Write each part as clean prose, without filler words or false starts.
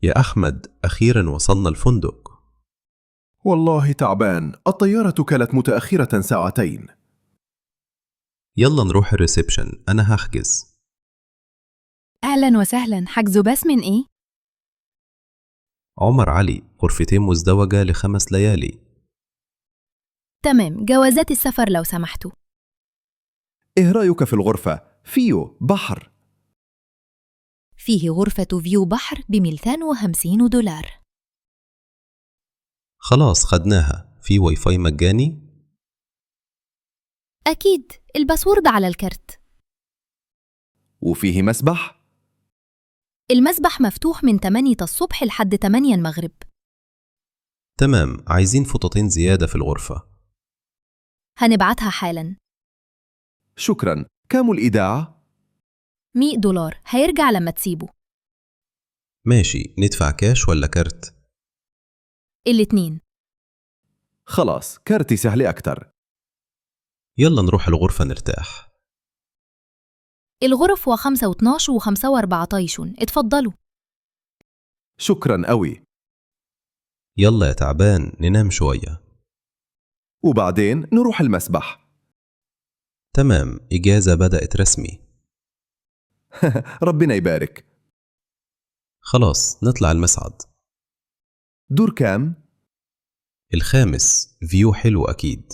يا أحمد، أخيرا وصلنا الفندق. والله تعبان، الطيارة كانت متأخرة ساعتين. يلا نروح الريسبشن، أنا هحجز. أهلا وسهلا، حجزه بس من إيه؟ عمر علي، غرفتين مزدوجة ل5 ليالي. تمام، جوازات السفر لو سمحتوا. إيه رأيك في الغرفة؟ فيو بحر. فيه غرفة فيو بحر ب250 دولار. خلاص خدناها. في واي فاي مجاني؟ أكيد، الباسورد على الكارت. وفيه مسبح؟ المسبح مفتوح من 8 الصبح لحد 8 المغرب. تمام، عايزين فوطتين زيادة في الغرفة. هنبعتها حالا. شكرا. كام الإيداع؟ 100 دولار، هيرجع لما تسيبه. ماشي، ندفع كاش ولا كارت؟ الاتنين. خلاص، كارتي سهل أكتر. يلا نروح الغرفة نرتاح. الغرف و5 و12 و5 و14، اتفضلوا. شكرا أوي. يلا يا تعبان، ننام شوية. وبعدين نروح المسبح. تمام، إجازة بدأت رسمي. ربنا يبارك. خلاص نطلع المصعد. دور كام؟ الخامس، فيو حلو أكيد.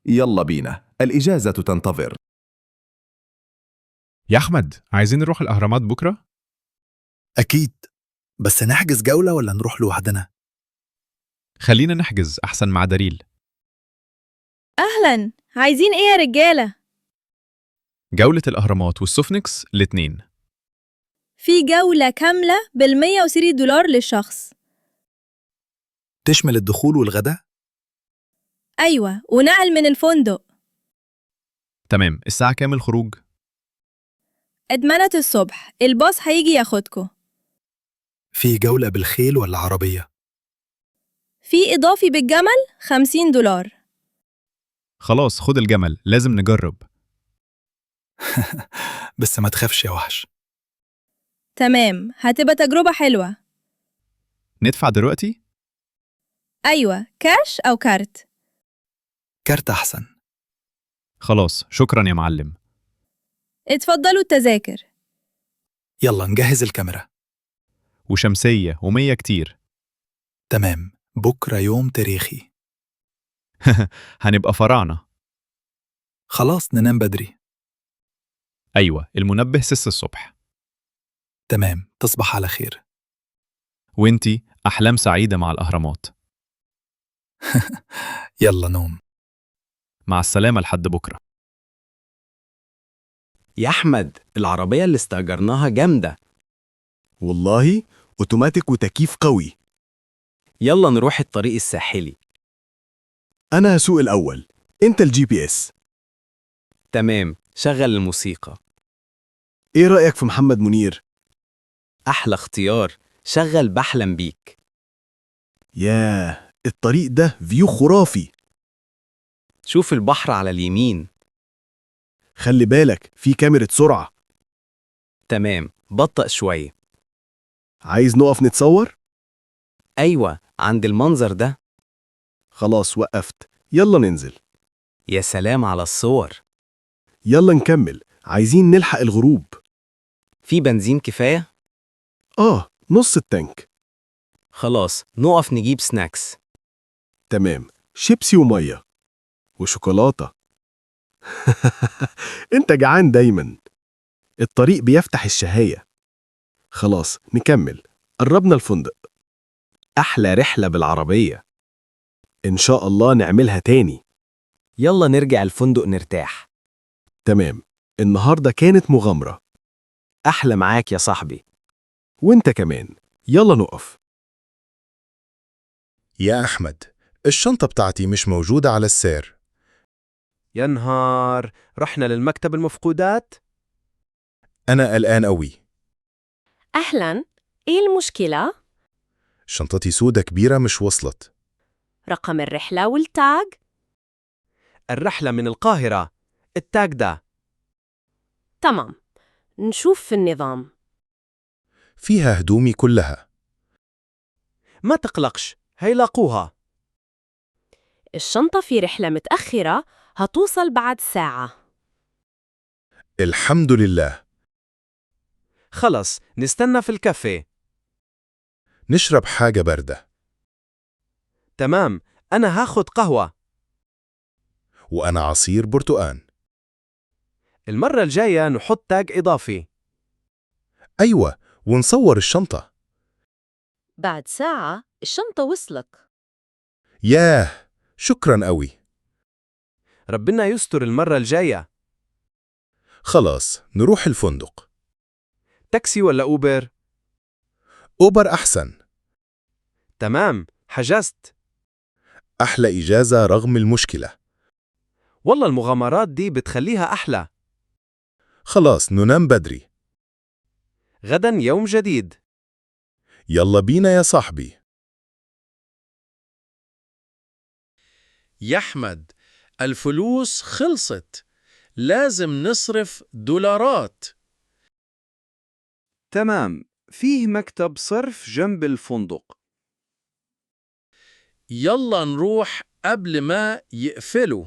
يلا بينا، الإجازة تنتظر. يا أحمد، عايزين نروح الأهرامات بكرة؟ أكيد، بس نحجز جولة ولا نروح لوحدنا؟ خلينا نحجز أحسن مع دليل. أهلاً، عايزين إيه يا رجالة؟ جولة الأهرامات والسوفنكس الاتنين. في جولة كاملة ب130 دولار للشخص. تشمل الدخول والغداء؟ أيوة، ونقل من الفندق. تمام، الساعة كام الخروج؟ أدمنة الصبح، الباص هيجي ياخدكو. في جولة بالخيل ولا عربية؟ في إضافي بالجمل 50 دولار. خلاص خد الجمل، لازم نجرب. بس ما تخافش يا وحش. تمام، هتبقى تجربة حلوة. ندفع دلوقتي؟ أيوة، كاش أو كارت. كارت أحسن. خلاص، شكرا يا معلم. اتفضلوا التذاكر. يلا نجهز الكاميرا. وشمسية ومية كتير. تمام، بكرة يوم تاريخي. هنبقى فراعنة. خلاص ننام بدري. أيوة، المنبه 6 الصبح. تمام، تصبح على خير. وانتي أحلام سعيدة مع الأهرامات. يلا نوم. مع السلامة لحد بكرة. يا أحمد، العربية اللي استأجرناها جامدة والله، أوتوماتيك وتكييف قوي. يلا نروح الطريق الساحلي. أنا هسوق الأول، أنت الجي بي إس. تمام، شغل الموسيقى. إيه رأيك في محمد منير؟ أحلى اختيار، شغل بحلم بيك. ياه، الطريق ده فيو خرافي. شوف البحر على اليمين. خلي بالك في كاميرا سرعة. تمام، بطأ شوية. عايز نقف نتصور؟ أيوة، عند المنظر ده. خلاص وقفت، يلا ننزل. يا سلام على الصور. يلا نكمل، عايزين نلحق الغروب. في بنزين كفاية؟ نص التانك. خلاص، نقف نجيب سناكس. تمام، شيبسي ومية وشوكولاتة. انت جعان دايما. الطريق بيفتح الشهية. خلاص نكمل، قربنا الفندق. أحلى رحلة بالعربية. إن شاء الله نعملها تاني. يلا نرجع الفندق نرتاح. تمام، النهاردة كانت مغامرة. أحلى معاك يا صاحبي. وانت كمان، يلا نقف. يا أحمد، الشنطة بتاعتي مش موجودة على السير. يا نهار، رحنا للمكتب المفقودات؟ أنا قلقان قوي. أهلاً، إيه المشكلة؟ شنطتي سودة كبيرة مش وصلت. رقم الرحلة والتاج؟ الرحلة من القاهرة، التاج ده. تمام، نشوف في النظام. فيها هدومي كلها. ما تقلقش، هيلاقوها. الشنطة في رحلة متأخرة، هتوصل بعد ساعة. الحمد لله. خلص، نستنى في الكافيه. نشرب حاجة باردة. تمام، أنا هاخد قهوة. وأنا عصير برتقان. المرة الجاية نحط تاج إضافي. أيوة، ونصور الشنطة. بعد ساعة الشنطة وصلك. ياه، شكرا قوي. ربنا يستر المرة الجاية. خلاص، نروح الفندق. تاكسي ولا أوبر؟ أوبر أحسن. تمام، حجزت. أحلى إجازة رغم المشكلة. والله المغامرات دي بتخليها أحلى. خلاص، ننام بدري. غدا يوم جديد. يلا بينا يا صاحبي. يا أحمد، الفلوس خلصت، لازم نصرف دولارات. تمام، فيه مكتب صرف جنب الفندق. يلا نروح قبل ما يقفلوا.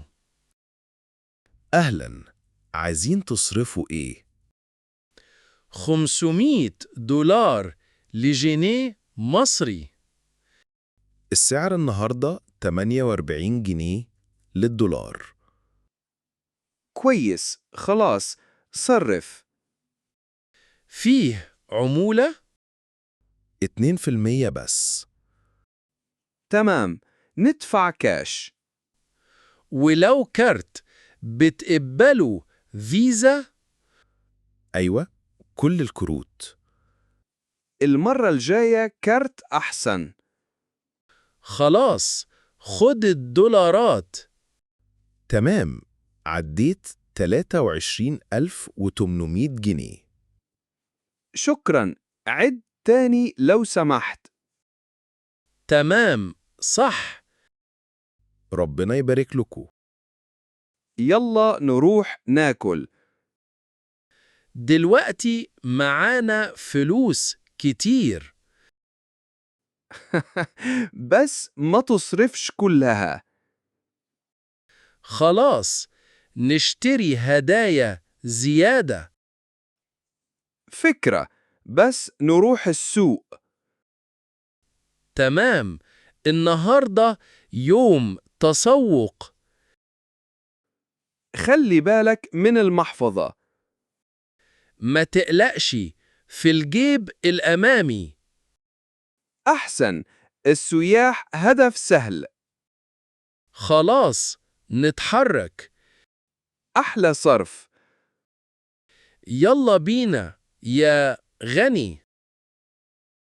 أهلا، عايزين تصرفوا إيه؟ 500 دولار لجنيه مصري. السعر النهاردة 48 جنيه للدولار. كويس، خلاص، صرف. فيه عمولة؟ 2% بس. تمام، ندفع كاش. ولو كارت بتقبلوا فيزا؟ أيوة، كل الكروت. المرة الجاية كارت أحسن. خلاص، خد الدولارات. تمام، عديت 23,800 جنيه. شكرا، عد تاني لو سمحت. تمام، صح. ربنا يبارك لكم. يلا نروح ناكل. دلوقتي معانا فلوس كتير. بس ما تصرفش كلها. خلاص، نشتري هدايا زيادة. فكرة، بس نروح السوق. تمام، النهاردة يوم تسوق. خلي بالك من المحفظة. ما تقلقش، في الجيب الأمامي. أحسن، السياح هدف سهل. خلاص، نتحرك. أحلى صرف. يلا بينا يا غني.